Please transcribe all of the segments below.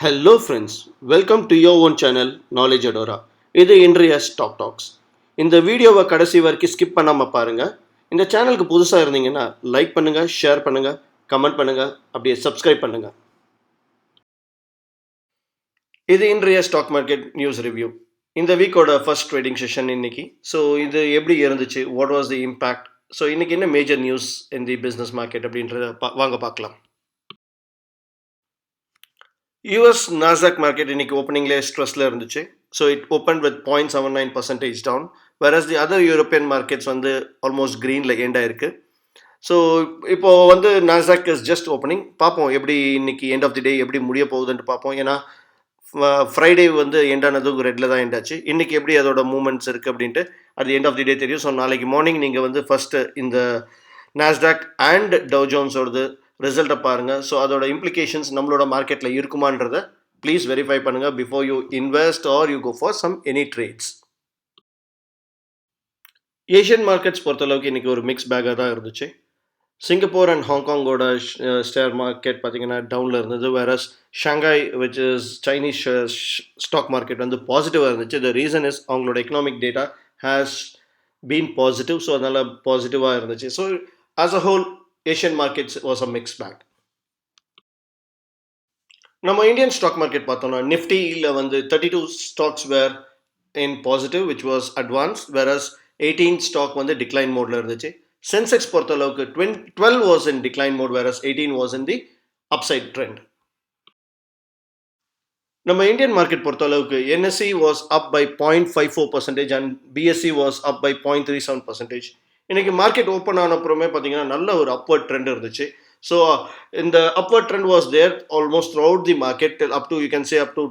Hello friends, welcome to your own channel knowledge Adora. இது இன்றைய stock tax. இந்த வீடியோவை கடைசி வரைக்கும் ஸ்கிப் பண்ணாமல் பாருங்கள். இந்த சேனலுக்கு புதுசாக இருந்தீங்கன்னா லைக் பண்ணுங்கள், ஷேர் பண்ணுங்கள், கமெண்ட் பண்ணுங்கள், அப்படியே சப்ஸ்கிரைப் பண்ணுங்கள். இது இன்றைய ஸ்டாக் மார்க்கெட் நியூஸ் ரிவ்யூ. இந்த வீக்கோட ஃபர்ஸ்ட் ட்ரேடிங் செஷன் இன்னைக்கு. ஸோ இது எப்படி இருந்துச்சு, what was the impact, so இன்னைக்கு என்ன major news in the business market அப்படின்றத வாங்க பார்க்கலாம். யூஎஸ் நாஸ்டாக் மார்க்கெட் இன்னைக்கு ஓப்பனிங்லேயே ஸ்ட்ரெஸ்ல இருந்துச்சு. So it open with 0.79% down, whereas the other European markets வந்து ஆல்மோஸ்ட் க்ரீனில் எண்ட் ஆயிருக்கு. ஸோ இப்போது வந்து நாஸ்டாக் இஸ் ஜஸ்ட் ஓப்பனிங். பார்ப்போம் எப்படி இன்னைக்கு எண்ட் ஆஃப் தி டே எப்படி முடிய போகுதுன்ட்டு பார்ப்போம். ஏன்னா ஃப்ரைடே வந்து எண்ட் ஆனதும் ரெட்டில் தான் எண்ட் ஆச்சு. இன்றைக்கி எப்படி அதோட மூமெண்ட்ஸ் இருக்குது அப்படின்ட்டு அது எண்ட் ஆஃப் தி டே தெரியும். ஸோ நாளைக்கு மார்னிங் நீங்கள் வந்து ஃபஸ்ட்டு இந்த நாஸ்டாக் அண்ட் டவ் ஜோன்ஸோடது ரிசல்ட்டை பாருங்கள். ஸோ அதோட இம்ப்ளிகேஷன்ஸ் நம்மளோட மார்க்கெட்டில் இருக்குமான்றதை ப்ளீஸ் வெரிஃபை பண்ணுங்கள் before you invest or you go for some any trades. Asian markets பொறுத்தளவுக்கு இன்றைக்கி ஒரு மிக்ஸ் பேக்காக தான் இருந்துச்சு. சிங்கப்பூர் அண்ட் ஹாங்காங்கோட ஷேர் மார்க்கெட் பார்த்தீங்கன்னா டவுனில் இருந்தது. Whereas Shanghai which is Chinese stock market வந்து பாசிட்டிவாக இருந்துச்சு. த ரீசன் இஸ் அவங்களோட economic data has been positive. So அதனால் பாசிட்டிவாக இருந்துச்சு. So as a whole Asian markets was a mix bag. நம்ம இந்தியன் ஸ்டாக் மார்க்கெட் பார்த்தோம்னா நிஃப்டியில் வந்து 32 stocks were in positive which was advance, whereas 18 stock வந்து decline மோடில் இருந்துச்சு. சென்செக்ஸ் பொறுத்தளவுக்கு 12 was in decline mode, whereas 18 was in the upside trend. நம்ம Indian market பொறுத்தளவுக்கு NSC was up by 0.54% and BSC was up by 0.37%. இன்னைக்கு market open ஆன அப்புறமே பார்த்தீங்கன்னா நல்ல ஒரு அப்வர்ட் ட்ரெண்ட் இருந்துச்சு. ஸோ இந்த upward trend was there almost throughout the market up to you can say up to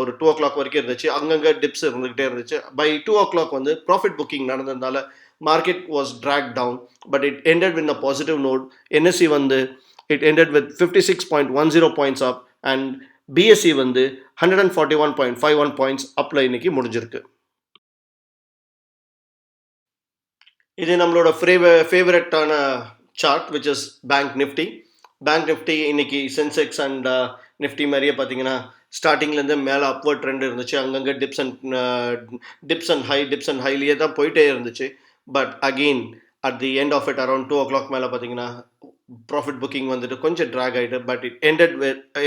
ஒரு 2 o'clock வரைக்கும் இருந்துச்சு. அங்கங்கே டிப்ஸ் இருந்துகிட்டே இருந்துச்சு. பை 2 o'clock வந்து ப்ராஃபிட் புக்கிங் நடந்ததுனால market was dragged down, but it ended with a positive note. NSE வந்து it ended with 56.10 points up and BSE வந்து 141.51 points upல இன்னைக்கு முடிஞ்சிருக்கு. இது நம்மளோட ஃபேவரட்டான chart which is bank nifty. Bank Nifty இன்னைக்கு சென்செக்ஸ் அண்ட் நிஃப்டி மாதிரியே பார்த்தீங்கன்னா ஸ்டார்டிங்லேருந்து மேலே அப்வர்ட் ட்ரெண்ட் இருந்துச்சு. அங்கங்கே டிப்ஸ் அண்ட் ஹைலியே தான் போயிட்டே இருந்துச்சு. But again at the end of it around 2 o'clock மேலே பார்த்தீங்கன்னா ப்ராஃபிட் புக்கிங் வந்துட்டு கொஞ்சம் ட்ராக் ஆகிட்டு. But it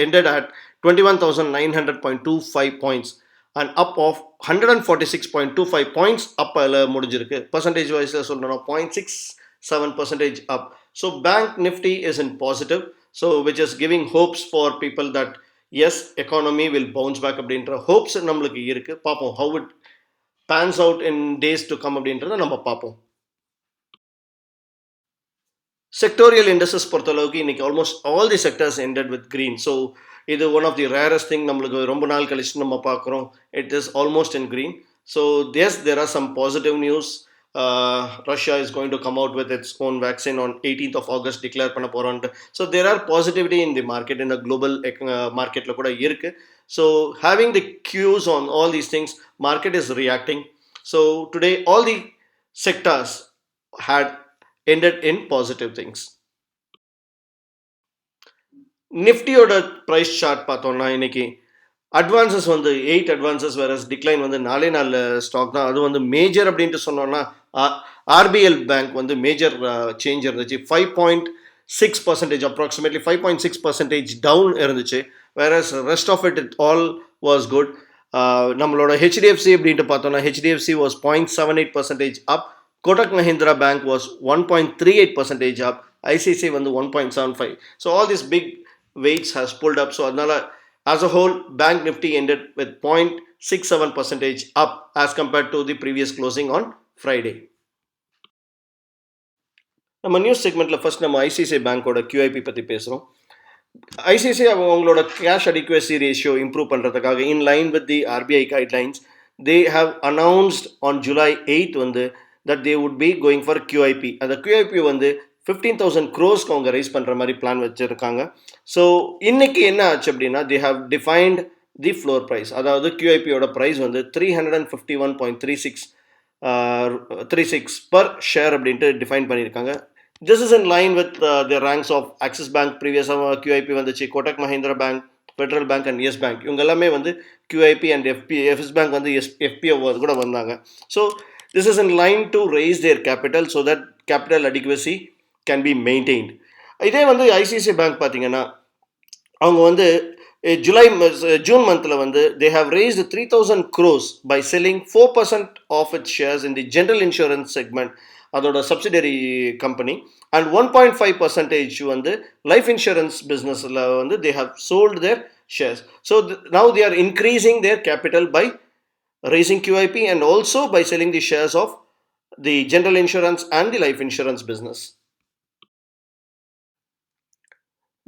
ended at 21,900.25 points and up of 146.25 points up முடிஞ்சிருக்கு. பர்சன்டேஜ் வைஸில் சொல்லணும் 0.67% up. So bank nifty is in positive, so which is giving hopes for people that yes, economy will bounce back அப்படின்ற hopes நம்மளுக்கு இருக்கு. பார்ப்போம் how it pans out in days to come அப்படின்றத நம்ம பார்ப்போம். செக்டோரியல் இண்டஸ்ட்ரீஸ் பொறுத்தளவுக்கு இன்னைக்கு almost all the sectors ended with green. So இது one of the rarest thing நம்மளுக்கு ரொம்ப நாள் கழிச்சு நம்ம பார்க்குறோம். It is almost in green. So there are some positive news. Russia is going to come out with its own vaccine on 18th of August declare பண்ண போறாங்க. So there are positivity in the market, in the global marketல கூட இருக்கு. So having the cues on all these things, market is reacting. So today all the sectors had ended in positive things. நிஃப்டியோட price chart பார்த்தோம்னா இன்னைக்கு advances வந்து 8 advances, whereas decline வந்து 4 stock தான். அது வந்து மேஜர் அப்படின்ட்டு சொன்னோன்னா ஆர்பிஎல் பேங்க் வந்து மேஜர் சேஞ்ச் இருந்துச்சு. 5.6%, அப்ராக்சிமேட்லி 5.6% டவுன் இருந்துச்சு. Whereas rest of it all was good. நம்மளோட ஹெச்டிஎஃப்சி அப்படின்ட்டு பார்த்தோம்னா HDFC was 0.78% up. Kotak Mahindra bank was 1.38% up. ICICI வந்து 1.75. So all this big weights has pulled up. So அதனால as a whole bank nifty ended with 0.67% up as compared to the previous closing on Friday. நம்ம news செக்மெண்ட்டில் first நம்ம ICICI பேங்கோட QIP பற்றி பேசுகிறோம். ICICI அவங்களோட cash adequacy ratio improve பண்ணுறதுக்காக in line with the RBI guidelines they have announced on July 8th வந்து that they would be going for QIP. அந்த QIP வந்து 15,000 crores அவங்க ரைஸ் பண்ணுற மாதிரி பிளான் வச்சுருக்காங்க. ஸோ இன்னைக்கு என்ன ஆச்சு அப்படின்னா they have defined the floor price. அதாவது QIPயோட ப்ரைஸ் வந்து 351.36 பர் ஷேர் அப்படின்ட்டு டிஃபைன் பண்ணியிருக்காங்க. This is in line with the ranks of Axis Bank. Previous QIP வந்துச்சு, Kotak Mahindra Bank Federal bank and Yes bank இவங்க எல்லாமே வந்து QIP அண்ட் எஸ் பேங்க் வந்து FPO கூட வந்தாங்க. So this is in line to raise their capital so that capital adequacy can be maintained. இதே வந்து ICICI bank பார்த்தீங்கன்னா அவங்க வந்து ஜூன் மந்தில் வந்து they have raised 3,000 crores by selling 4% of its shares in the general insurance segment, அதோட subsidiary company, and 1.5% வந்து life insurance பிஸ்னஸில் வந்து they have sold their shares. So now they are increasing their capital by raising QIP and also by selling the shares of the general insurance and the life insurance business.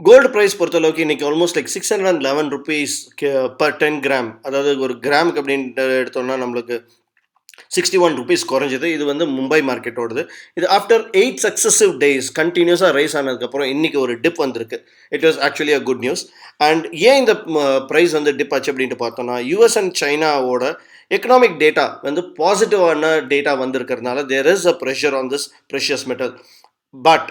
Gold price பொறுத்தளவுக்கு இன்றைக்கி almost like 611 rupees per 10 gram, அதாவது ஒரு கிராமுக்கு அப்படின்ட்டு எடுத்தோம்னா நம்மளுக்கு 61 rupees குறைஞ்சது. இது வந்து மும்பை மார்க்கெட்டோடது. இது ஆஃப்டர் 8 successive days கண்டினியூஸாக ரைஸ் ஆனதுக்கப்புறம் இன்றைக்கி ஒரு டிப் வந்திருக்கு. It was actually a good news. And ஏன் இந்த ப்ரைஸ் வந்து டிப் ஆச்சு அப்படின்ட்டு பார்த்தோம்னா US அண்ட் சைனாவோட எக்கனாமிக் டேட்டா வந்து பாசிட்டிவான டேட்டா வந்திருக்கிறதுனால there is a pressure on this precious metal. But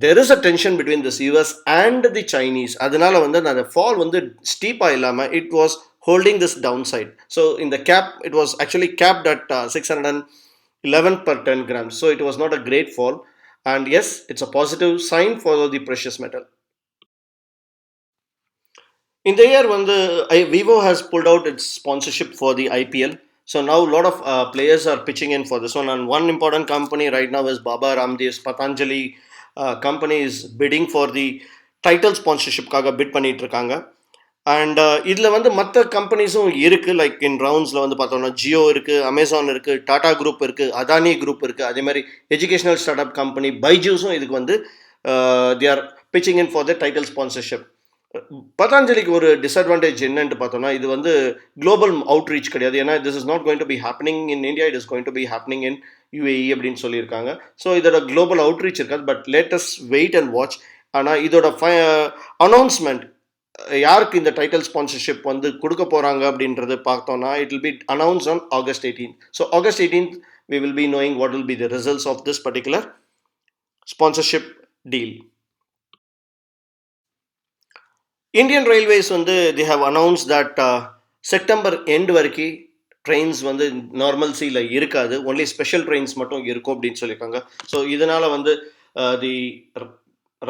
there is a tension between this US and the Chinese. அதனால வந்து அந்த ஃபால் வந்து ஸ்டீப்பாக இல்லாமல் it was holding this downside. So in the cap it was actually capped at 611 per 10 grams. So it was not a great fall, and yes, it's a positive sign for the precious metal. In the year when Vivo has pulled out its sponsorship for the IPL, so now a lot of players are pitching in for this one, and one important company right now is Baba Ramdev's Patanjali company is bidding for the title sponsorshipகாக bid பண்ணிட்டு இருக்காங்க. And இதில் வந்து மற்ற கம்பெனிஸும் இருக்குது. Like in ரவுண்ட்ஸில் வந்து பார்த்தோம்னா ஜியோ இருக்குது, அமேசான் இருக்குது, டாடா குரூப் இருக்குது, அதானி குரூப் இருக்குது. அதே மாதிரி எஜுகேஷனல் ஸ்டார்ட் அப் கம்பெனி பைஜூஸும் இதுக்கு வந்து they are pitching in for the title sponsorship. பதாஞ்சலிக்கு ஒரு டிஸ்அட்வான்டேஜ் என்னன்னு பார்த்தோம்னா இது வந்து குளோபல் அவுட்ரீச் கிடையாது. ஏன்னா this is not going to be happening in India, it is going to be happening in UAE அப்படின்னு சொல்லியிருக்காங்க. ஸோ இதோட குளோபல் அவுட்ரீச் இருக்காது. But latest wait and watch. ஆனால் இதோட அனௌன்ஸ்மெண்ட் யாருக்கு இந்த டைட்டில் ஸ்பான்சர்ஷிப் வந்து கொடுக்க போகிறாங்க அப்படின்றது பார்த்தோன்னா it will be announce on August 18th. So August 18th we will be knowing what will be the results of this particular sponsorship deal. Indian Railways வந்து they have announced that September end வரைக்கும் trains வந்து நார்மல்சியில் இருக்காது, only special trains மட்டும் இருக்கும் அப்படின்னு சொல்லியிருக்காங்க. So இதனால் வந்து தி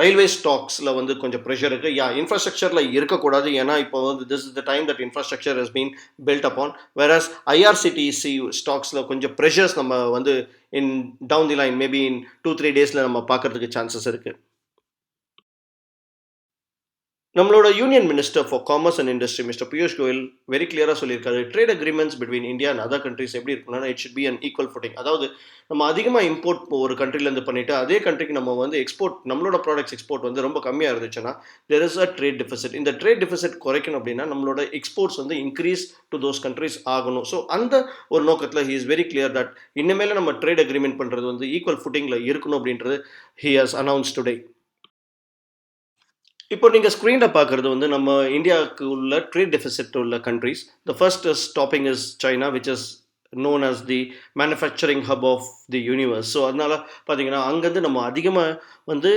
ரயில்வே ஸ்டாக்ஸில் வந்து கொஞ்சம் ப்ரெஷர் இருக்குது. இன்ஃப்ராஸ்ட்ரக்சரில் இருக்கக்கூடாது. ஏன்னா இப்போ வந்து this is the time that infrastructure has been build அப்பான். வேரஸ் IRCTC ஸ்டாக்ஸில் கொஞ்சம் ப்ரெஷர்ஸ் நம்ம வந்து in down the line maybe in 2-3 டேஸில் நம்ம பார்க்கறதுக்கு சான்சஸ் இருக்குது. நம்மளோட union minister for commerce and industry mister Piyush Goyal very கிளியராக சொல்லியிருக்காரு, trade agreements between India and other countries எப்படி இருக்குன்னா it should be an equal footing. அதாவது நம்ம அதிகமாக இம்போர்ட் ஒரு கண்ட்ரிலேருந்து பண்ணிவிட்டு அதே கண்ட்ரிக்கு நம்ம வந்து எக்ஸ்போர்ட் நம்மளோட ப்ராடக்ட்ஸ் எக்ஸ்போர்ட் வந்து ரொம்ப கம்மியாக இருந்துச்சுன்னா there is a trade deficit. இந்த ட்ரேட் டெஃபிசிட் குறைக்கணும் அப்படின்னா நம்மளோட எக்ஸ்போர்ட்ஸ் வந்து இன்க்ரீஸ் டு தோஸ் கண்ட்ரிஸ் ஆகணும். ஸோ அந்த ஒரு நோக்கத்தில் he is very clear that இனிமேல் நம்ம ட்ரேட் அக்ரிமெண்ட் பண்ணுறது வந்து ஈக்குவல் ஃபுட்டிங்கில் இருக்கணும் அப்படின்றது ஹி ஹஸ் அனௌன்ஸ் டுடே. இப்போ நீங்கள் ஸ்க்ரீனில் பார்க்குறது வந்து நம்ம இந்தியாவுக்கு உள்ள ட்ரேட் டெஃபிசிட் உள்ள countries. The first stopping is China which is known as the manufacturing hub of the universe. So அதனால் பார்த்தீங்கன்னா அங்கேருந்து நம்ம அதிகமாக வந்து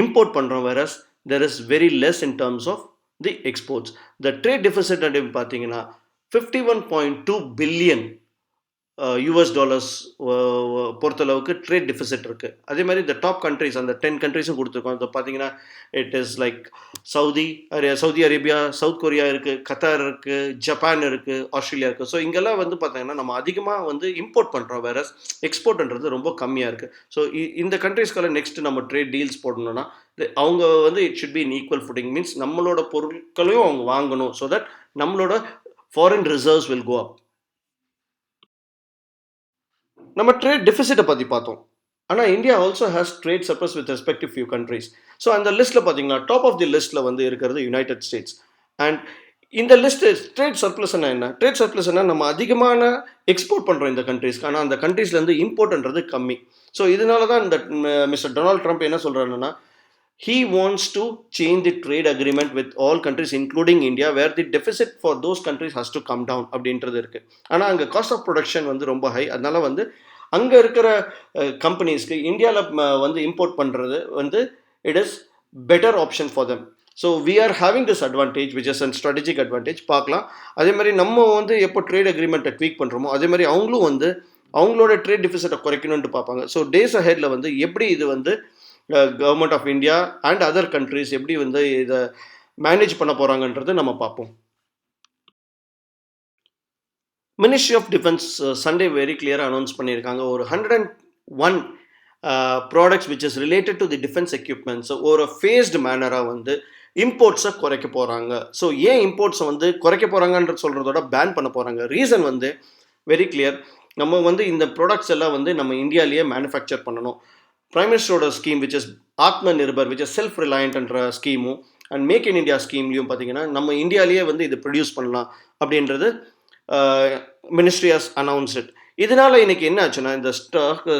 இம்போர்ட் பண்ணுறோம், whereas there is very less in terms of the exports. The trade deficit அப்படின்னு பார்த்தீங்கன்னா 51.2 billion US dollars பொறுத்தளவுக்கு ட்ரேட் டெஃபிசிட் இருக்குது. அதே மாதிரி இந்த டாப் கண்ட்ரிஸ் அந்த 10 கண்ட்ரிஸும் கொடுத்துருக்கோம். இப்போ பார்த்தீங்கன்னா it is like Saudi Arabia, south Korea இருக்குது, கத்தார் இருக்குது, ஜப்பான் இருக்குது, ஆஸ்திரேலியா இருக்குது. ஸோ இங்கெல்லாம் வந்து பார்த்தீங்கன்னா நம்ம அதிகமாக வந்து இம்போர்ட் பண்ணுறோம், வேற எக்ஸ்போர்ட்ன்றது ரொம்ப கம்மியாக இருக்குது. ஸோ இந்த கண்ட்ரிஸ்க்கெல்லாம் நெக்ஸ்ட் நம்ம ட்ரேட் டீல்ஸ் போடணும்னா அவங்க வந்து it should be in equal footing, means நம்மளோட பொருட்களையும் அவங்க வாங்கணும். ஸோ தட் நம்மளோட ஃபாரின் ரிசர்வ்ஸ் வில் கோ அப். நம்ம ட்ரேட் டெஃபிசிட்டை பற்றி பார்த்தோம். ஆனால் India also has trade surplus with respect to few countries. So அந்த லிஸ்ட்டில் பார்த்தீங்கன்னா டாப் ஆஃப் தி லிஸ்ட்டில் வந்து இருக்கிறது யுனைடெட் ஸ்டேட்ஸ். அண்ட் இந்த லிஸ்ட்டு ட்ரேட் சர்ப்ளஸ்னா என்ன? ட்ரேட் சர்ப்ளஸ்னா நம்ம அதிகமான எக்ஸ்போர்ட் பண்ணுறோம் இந்த கண்ட்ரிஸ்க்கு, ஆனால் அந்த கண்ட்ரீஸ்லேருந்து இம்போர்ட்ன்றது கம்மி. ஸோ இதனால தான் இந்த மிஸ்டர் டொனால்ட் ட்ரம்ப் என்ன சொல்கிறாருன்னா he wants to change the trade agreement with all countries including India where the deficit for those countries has to come down அப்படின்றது இருக்குது. ஆனால் அங்கே காஸ்ட் ஆஃப் ப்ரொடக்ஷன் வந்து ரொம்ப ஹை. அதனால வந்து அங்கே இருக்கிற கம்பெனிஸ்க்கு இந்தியாவில் வந்து இம்போர்ட் பண்ணுறது வந்து it is better option for them. So we are having this advantage which is and strategic advantage பார்க்கலாம். அதே மாதிரி நம்ம வந்து எப்போ ட்ரேட் அக்ரிமெண்ட்டை ட்வீக் பண்ணுறோமோ அதே மாதிரி அவங்களும் வந்து அவங்களோட ட்ரேட் டிஃபிசிட்டை குறைக்கணும்னு பார்ப்பாங்க. ஸோ டேஸ் அஹெட்டில் வந்து எப்படி இது வந்து government of India and other countries எப்படி வந்து இதை மேனேஜ் பண்ண போகிறாங்கன்றது நம்ம பார்ப்போம். Ministry of defence Sunday very கிளியராக அனௌன்ஸ் பண்ணியிருக்காங்க. ஒரு 101 products which is related to the defence equipments ஒரு ஃபேஸ்டு மேனராக வந்து இம்போர்ட்ஸை குறைக்க போகிறாங்க. ஸோ ஏன் இம்போர்ட்ஸை வந்து குறைக்க போகிறாங்கன்றது சொல்கிறதோட பேன் பண்ண போகிறாங்க. ரீசன் வந்து வெரி கிளியர். நம்ம வந்து இந்த ப்ராடக்ட்ஸ் எல்லாம் வந்து நம்ம இந்தியாவிலேயே மேனுஃபேக்சர் பண்ணணும். பிரைம் மினிஸ்டரோட scheme which is Atma Nirbhar which is self ரிலையன்ட்ன்ற ஸ்கீமும் அண்ட் மேக் இன் இந்தியா ஸ்கீம்லையும் பார்த்தீங்கன்னா நம்ம இந்தியாவிலேயே வந்து இது ப்ரொடியூஸ் பண்ணலாம் அப்படின்றது மினிஸ்ட்ரி ஹஸ் அனௌன்ஸ்ட் இட். இதனால இன்னைக்கு என்ன ஆச்சுன்னா இந்த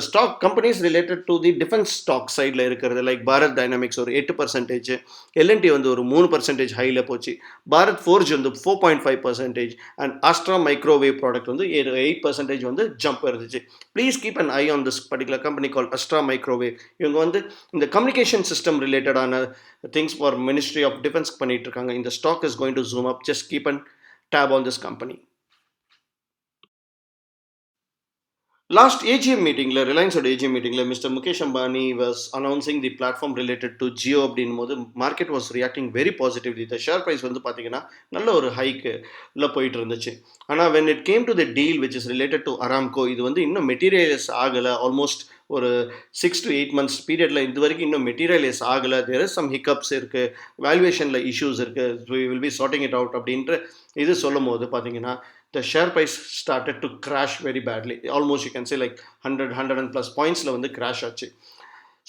stock companies related to the defence stock சைடில் இருக்கிறது லைக் பாரத் டைனாமிக்ஸ் ஒரு 8%, எல்என்டி வந்து ஒரு 3% ஹையில் போச்சு, பாரத் ஃபோர்ஜ் வந்து 4.5% அண்ட் ஆஸ்ட்ரா மைக்ரோவேவ் ப்ராடக்ட் வந்து 8% வந்து ஜம்ப் இருந்துச்சு. Please keep an eye on this particular company call Astra Microwave. இவங்க வந்து இந்த கம்யூனிகேஷன் சிஸ்டம் ரிலேட்டடான things for ministry of defence பண்ணிட்டு இருக்காங்க. இந்த stock is going to zoom up. Just keep an tab on this company. Last AGM மீட்டிங்கில் ரிலையன்ஸோட AGM மீட்டிங்கில் mister Mukesh Ambani was announcing the platform related to Jio அப்படின் போது market was reacting very positively. The share price வந்து பார்த்தீங்கன்னா நல்ல ஒரு ஹைக்கில் போயிட்டு இருந்துச்சு. ஆனால் when it came to the deal which is related to Aramco இது வந்து இன்னும் மெட்டீரியலைஸ் ஆகலை. ஆல்மோஸ்ட் ஒரு 6 to 8 months பீரியடில் இது வரைக்கும் இன்னும் மெட்டீரியலைஸ் ஆகலை. தேர் இஸ் சம் ஹிக்கப்ஸ் இருக்குது, வேல்யூவேஷனில் இஷ்யூஸ் இருக்குது, we will be charting it out அப்படின்ற இது சொல்லும் போது பார்த்தீங்கன்னா the share price started to crash very badly. Almost you can say like 100+ pointsல வந்து கிராஷ் ஆச்சு.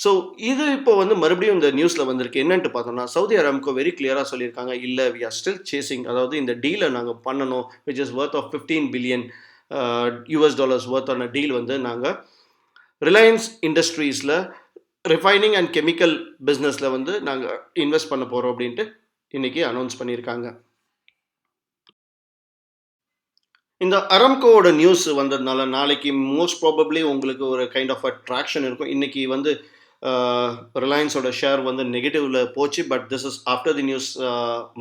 ஸோ இது இப்போ வந்து மறுபடியும் இந்த நியூஸில் வந்திருக்கு. என்னன்ட்டு பார்த்தோம்னா சவுதி அராம்கோ வெரி கிளியராக சொல்லியிருக்காங்க, இல்லை வி ஆர் ஸ்டில் சேசிங், அதாவது இந்த டீலை நாங்கள் பண்ணணும் which is worth of $15 billion worth ஆன டீல் வந்து நாங்கள் ரிலையன்ஸ் இண்டஸ்ட்ரீஸில் ரிஃபைனிங் அண்ட் கெமிக்கல் பிஸ்னஸில் வந்து நாங்கள் இன்வெஸ்ட் பண்ண போகிறோம் அப்படின்ட்டு இன்றைக்கி அனௌன்ஸ் பண்ணியிருக்காங்க. இந்த அராம்கோவோட நியூஸ் வந்ததுனால நாளைக்கு மோஸ்ட் ப்ராபப்ளி உங்களுக்கு ஒரு கைண்ட் ஆஃப் அட்ராக்ஷன் இருக்கும். இன்றைக்கி வந்து ரிலையன்ஸோட ஷேர் வந்து நெகட்டிவில் போச்சு. But this is after the news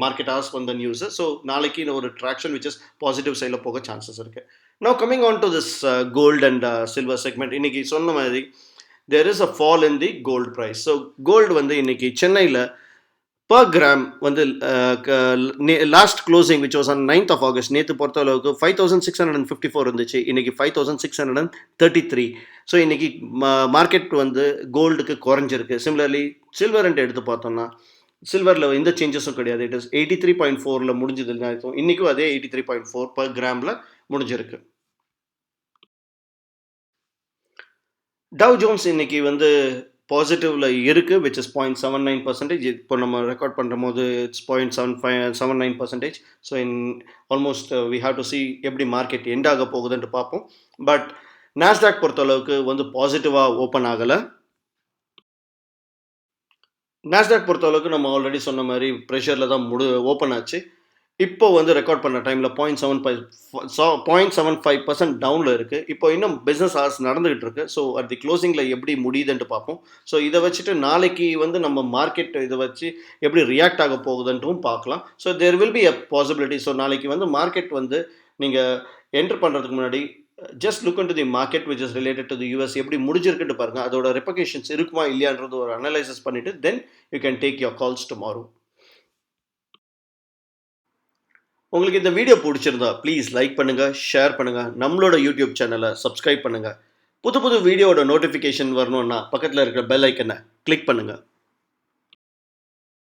market has வந்த நியூஸ். ஸோ நாளைக்கு ஒரு ட்ராக்ஷன் விச் இஸ் பாசிட்டிவ் சைடில் போக சான்சஸ் இருக்குது. Now coming on to this gold and silver segment. இன்றைக்கி சொன்ன மாதிரி there is a fall in the gold price. So gold வந்து இன்றைக்கி சென்னையில் பர் கிராம் வந்து last closing which was on 9th of August நேற்று பொறுத்த அளவுக்கு 5,654 இருந்துச்சு. இன்றைக்கி 5,633. ஸோ இன்றைக்கி மார்க்கெட் வந்து கோல்டுக்கு குறைஞ்சிருக்கு. சிமிலர்லி சில்வர்ன்ட்டு எடுத்து பார்த்தோம்னா சில்வரில் எந்த சேஞ்சஸும் கிடையாது. இட் இஸ் 83.4 முடிஞ்சதுன்னு அர்த்தம். இன்றைக்கும் அதே 83.4 பர் கிராமில் முடிஞ்சிருக்கு. டவ் ஜோன்ஸ் இன்றைக்கி வந்து பாசிட்டிவில் இருக்குது விச் இஸ் 0.79%. இப்போ நம்ம ரெக்கார்ட் பண்ணுற போது it's 0.79%. So in almost we have to see எப்படி மார்க்கெட் எண்ட் ஆக போகுதுன்ட்டு பார்ப்போம். பட் நாஸ்டாக் பொறுத்தளவுக்கு வந்து பாசிட்டிவாக ஓப்பன் ஆகலை. நாஸ்டாக் பொறுத்தளவுக்கு நம்ம ஆல்ரெடி சொன்ன மாதிரி ப்ரெஷரில் தான் ஓப்பன் ஆச்சு. இப்போ வந்து ரெக்கார்ட் பண்ண டைமில் 0.75% டவுனில் இருக்குது. இப்போ இன்னும் பிஸ்னஸ் ஹார்ஸ் நடந்துகிட்டு இருக்கு. ஸோ அட் தி க்ளோசிங்கில் எப்படி முடியுதுன்ட்டு பார்ப்போம். ஸோ இதை வச்சுட்டு நாளைக்கு வந்து நம்ம மார்க்கெட் இதை வச்சு எப்படி ரியாக்ட் ஆக போகுதுன்ட்டும் பார்க்கலாம். So there will be a possibility. So நாளைக்கு வந்து மார்க்கெட் வந்து நீங்கள் என்டர் பண்ணுறதுக்கு முன்னாடி just look into the market which is related to the US எப்படி முடிஞ்சிருக்குன்னு பாருங்கள். அதோட ரெப்ளிகேஷன்ஸ் இருக்குமா இல்லையான்றது ஒரு அனலைசிஸ் பண்ணிவிட்டு then you can take your calls tomorrow. உங்களுக்கு இந்த வீடியோ பிடிச்சிருந்தா ப்ளீஸ் லைக் பண்ணுங்கள், ஷேர் பண்ணுங்கள், நம்மளோட யூடியூப் சேனலை சப்ஸ்கிரைப் பண்ணுங்கள். புது வீடியோவோட நோட்டிஃபிகேஷன் வரணுன்னா பக்கத்தில் இருக்கிற பெல் ஐக்கனை கிளிக் பண்ணுங்கள்.